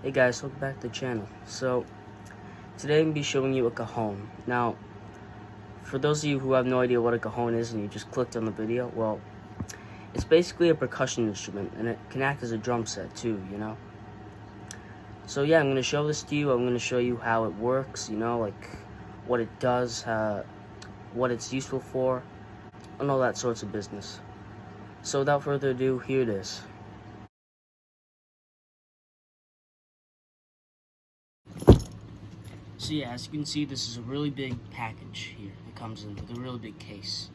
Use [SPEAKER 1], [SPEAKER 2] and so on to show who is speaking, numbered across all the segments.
[SPEAKER 1] Hey guys, welcome back to the channel. So, today I'm going to be showing you a cajon. Now, for those of you who have no idea what a cajon is and you just clicked on the video, well, it's basically a percussion instrument and it can act as a drum set too, you know? So yeah, I'm going to show this to you. I'm going to show you how it works, you know, like what it does, what it's useful for, and all that sorts of business. So without further ado, here it is. So yeah, as you can see, this is a really big package here. It comes in with a really big case.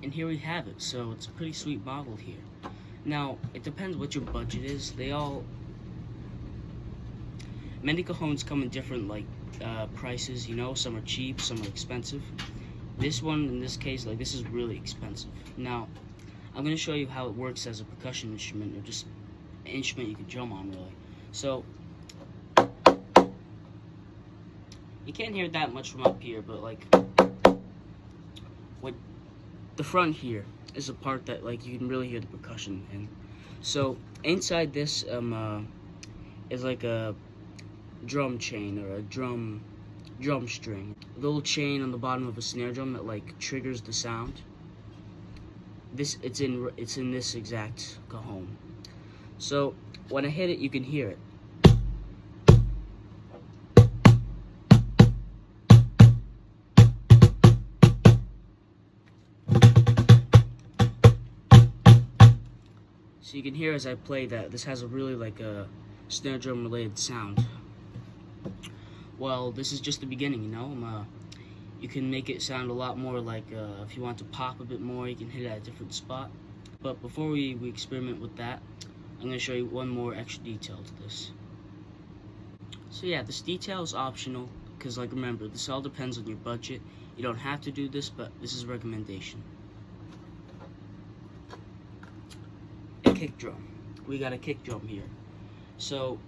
[SPEAKER 1] And here we have it. So it's a pretty sweet model here. Now, it depends what your budget is. Many cajones come in different prices, you know. Some are cheap, some are expensive. This one, in this case, this is really expensive. Now, I'm going to show you how it works as a percussion instrument, or just an instrument you can drum on, really. So, you can't hear that much from up here, but what the front here is a part that you can really hear the percussion in. So inside this is like a drum chain or a drum string, a little chain on the bottom of a snare drum that triggers the sound. It's in this exact cajon. So when I hit it, you can hear it. So you can hear as I play that this has a really a snare drum related sound. Well, this is just the beginning, you know. You can make it sound a lot more if you want to pop a bit more, you can hit it at a different spot. But before we experiment with that, I'm going to show you one more extra detail to this. So yeah, this detail is optional because remember, this all depends on your budget. You don't have to do this, but this is a recommendation. A kick drum. We got a kick drum here. So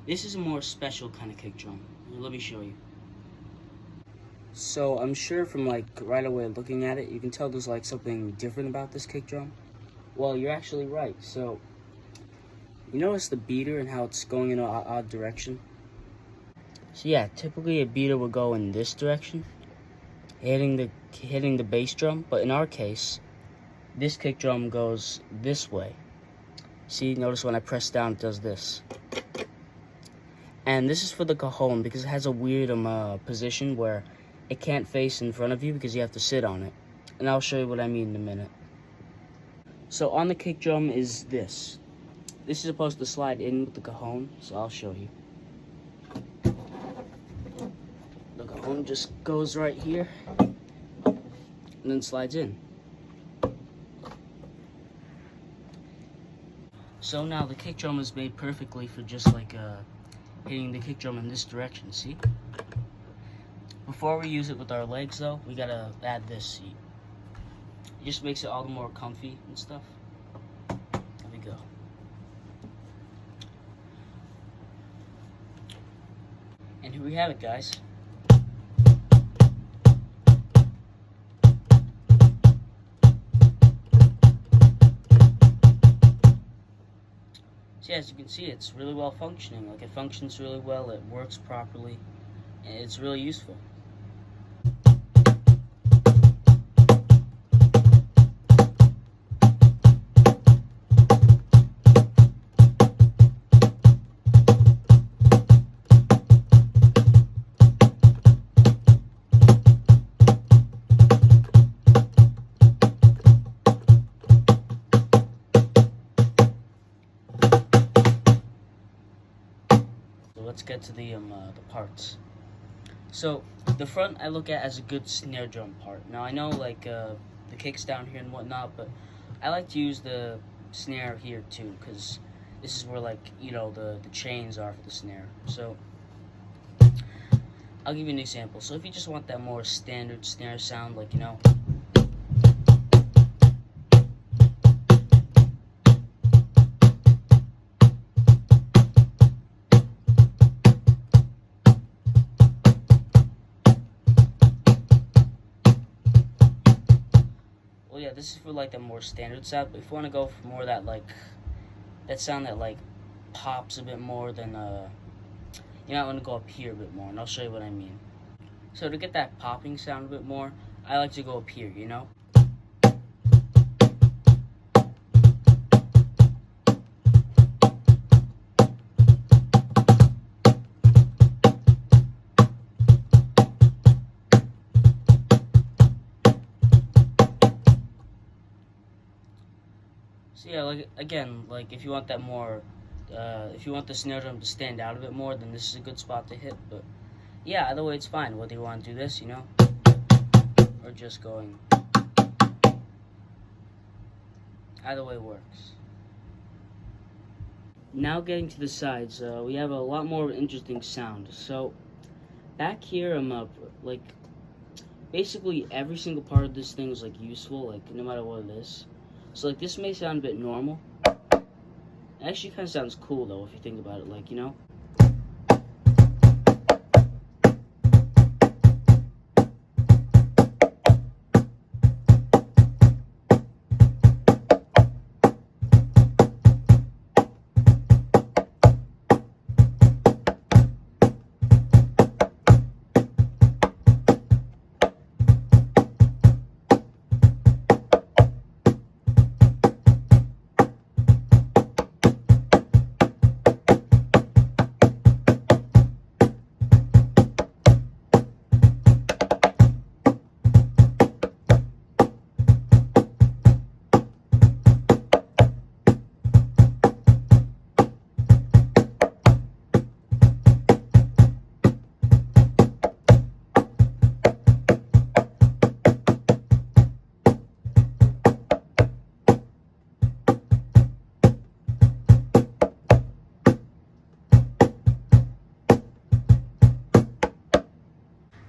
[SPEAKER 1] this is a more special kind of kick drum. Let me show you. So I'm sure from right away looking at it, you can tell there's something different about this kick drum. Well, you're actually right. So you notice the beater and how it's going in an odd direction. So yeah, typically a beater would go in this direction, hitting the bass drum. But in our case, this kick drum goes this way. See, notice when I press down, it does this. And this is for the cajon because it has a weird position where it can't face in front of you because you have to sit on it. And I'll show you what I mean in a minute. So on the kick drum is this. This is supposed to slide in with the cajon, so I'll show you. The cajon just goes right here and then slides in. So now the kick drum is made perfectly for just hitting the kick drum in this direction, see? Before we use it with our legs though, we gotta add this seat. It just makes it all the more comfy and stuff. There we go. And here we have it, guys. So as you can see, it's really well functioning. It functions really well, it works properly, and it's really useful. Let's get to the parts. So the front I look at as a good snare drum part. Now I know the kicks down here and whatnot, but I like to use the snare here too because this is where the chains are for the snare. So I'll give you an example. So if you just want that more standard snare sound, you know. Well, yeah, this is for like the more standard sound. But if you want to go for more of that like that sound that like pops a bit more, then you might want to go up here a bit more, and I'll show you what I mean. So to get that popping sound a bit more, I like to go up here, you know? So yeah, like again, like if you want that more, if you want the snare drum to stand out a bit more, then this is a good spot to hit. But yeah, either way it's fine. Whether you want to do this, you know, or just going. Either way works. Now getting to the sides, we have a lot more interesting sound. So back here, I'm up like basically every single part of this thing is like useful, like no matter what it is. So like this may sound a bit normal. It actually kind of sounds cool though if you think about it, like, you know.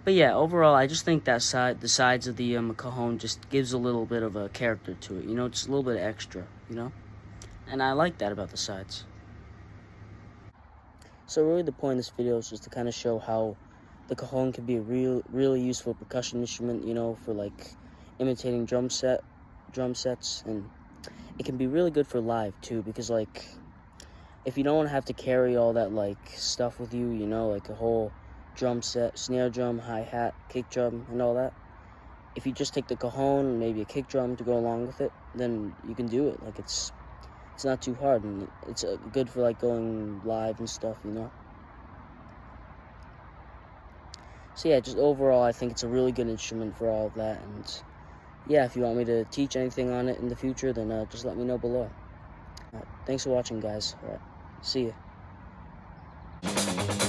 [SPEAKER 1] But yeah, overall, I just think that the sides of the Cajon just gives a little bit of a character to it. You know, just a little bit extra. You know, and I like that about the sides. So really, the point of this video is just to kind of show how the Cajon can be a really useful percussion instrument. You know, for like imitating drum sets, and it can be really good for live too, because like if you don't have to carry all that like stuff with you, you know, like a whole drum set, snare drum, hi-hat, kick drum, and all that. If you just take the Cajon and maybe a kick drum to go along with it, then you can do it. Like it's not too hard, and it's good for like going live and stuff, you know. So yeah, just overall, I think it's a really good instrument for all of that. And yeah, if you want me to teach anything on it in the future, then just let me know below. All right, thanks for watching, guys. All right, see ya.